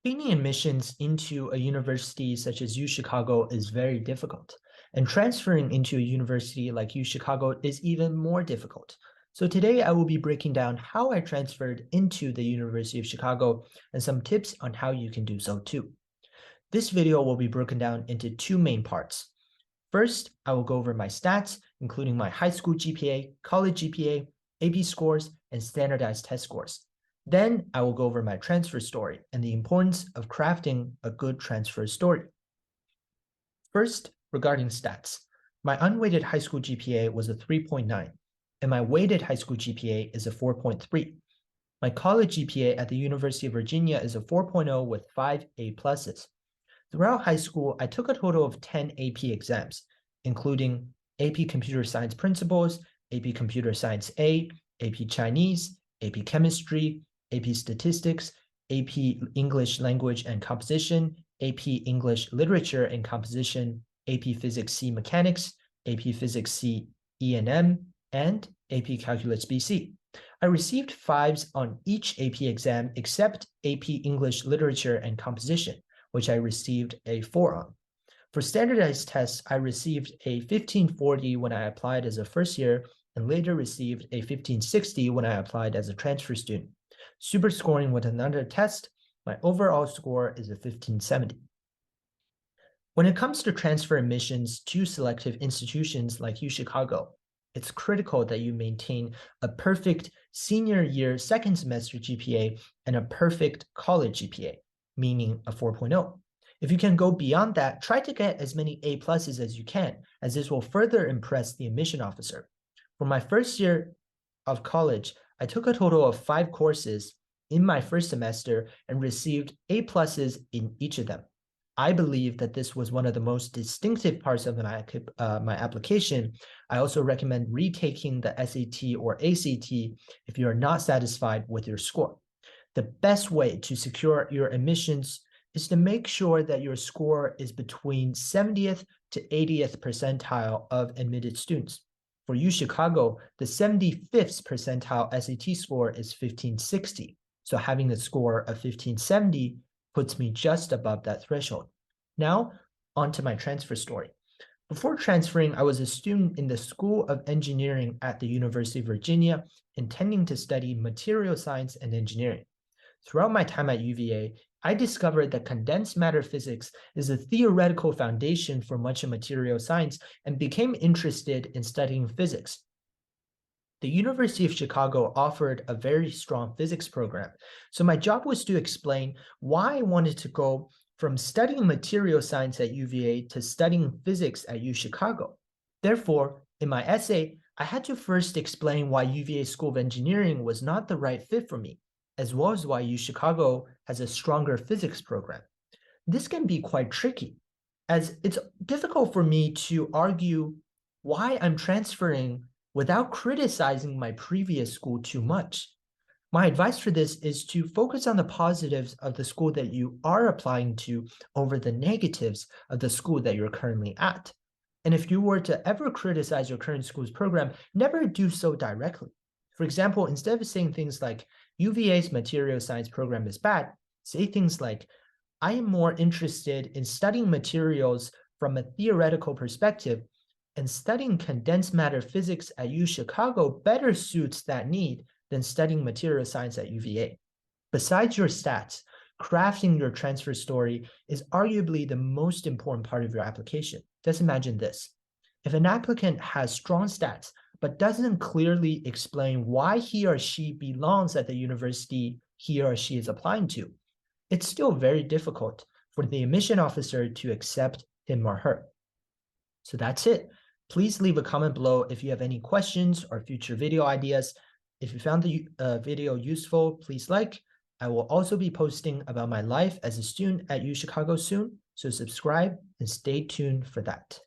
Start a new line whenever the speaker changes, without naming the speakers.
Gaining admissions into a university such as UChicago is very difficult, and transferring into a university like UChicago is even more difficult. So today I will be breaking down how I transferred into the University of Chicago and some tips on how you can do so too. This video will be broken down into two main parts. First, I will go over my stats, including my high school GPA, college GPA, AP scores, and standardized test scores. Then I will go over my transfer story and the importance of crafting a good transfer story. First, regarding stats, my unweighted high school GPA was a 3.9, and my weighted high school GPA is a 4.3. My college GPA at the University of Virginia is a 4.0 with 5 A pluses. Throughout high school, I took a total of 10 AP exams, including AP Computer Science Principles, AP Computer Science A, AP Chinese, AP Chemistry, AP Statistics, AP English Language and Composition, AP English Literature and Composition, AP Physics C Mechanics, AP Physics C E&M, and AP Calculus BC. I received 5s on each AP exam except AP English Literature and Composition, which I received a 4 on. For standardized tests, I received a 1540 when I applied as a first year and later received a 1560 when I applied as a transfer student. Super scoring with another test, my overall score is a 1570. When it comes to transfer admissions to selective institutions like UChicago, it's critical that you maintain a perfect senior year second semester GPA and a perfect college GPA, meaning a 4.0. If you can go beyond that, try to get as many A pluses as you can, as this will further impress the admission officer. For my first year of college, I took a total of 5 courses in my first semester and received A pluses in each of them. I believe that this was one of the most distinctive parts of my application. I also recommend retaking the SAT or ACT if you are not satisfied with your score. The best way to secure your admissions is to make sure that your score is between 70th to 80th percentile of admitted students. For UChicago, the 75th percentile SAT score is 1560. So having a score of 1570 puts me just above that threshold. Now, on to my transfer story. Before transferring, I was a student in the School of Engineering at the University of Virginia, intending to study material science and engineering. Throughout my time at UVA, I discovered that condensed matter physics is a theoretical foundation for much of material science and became interested in studying physics. The University of Chicago offered a very strong physics program, so my job was to explain why I wanted to go from studying material science at UVA to studying physics at UChicago. Therefore, in my essay, I had to first explain why UVA School of Engineering was not the right fit for me, as well as why UChicago has a stronger physics program. This can be quite tricky, as it's difficult for me to argue why I'm transferring without criticizing my previous school too much. My advice for this is to focus on the positives of the school that you are applying to over the negatives of the school that you're currently at. And if you were to ever criticize your current school's program, never do so directly. For example, instead of saying things like, UVA's material science program is bad, say things like, I am more interested in studying materials from a theoretical perspective, and studying condensed matter physics at UChicago better suits that need than studying material science at UVA. Besides your stats, crafting your transfer story is arguably the most important part of your application. Just imagine this. If an applicant has strong stats, but doesn't clearly explain why he or she belongs at the university he or she is applying to, it's still very difficult for the admission officer to accept him or her. So that's it. Please leave a comment below if you have any questions or future video ideas. If you found the video useful, please like. I will also be posting about my life as a student at UChicago soon, so subscribe and stay tuned for that.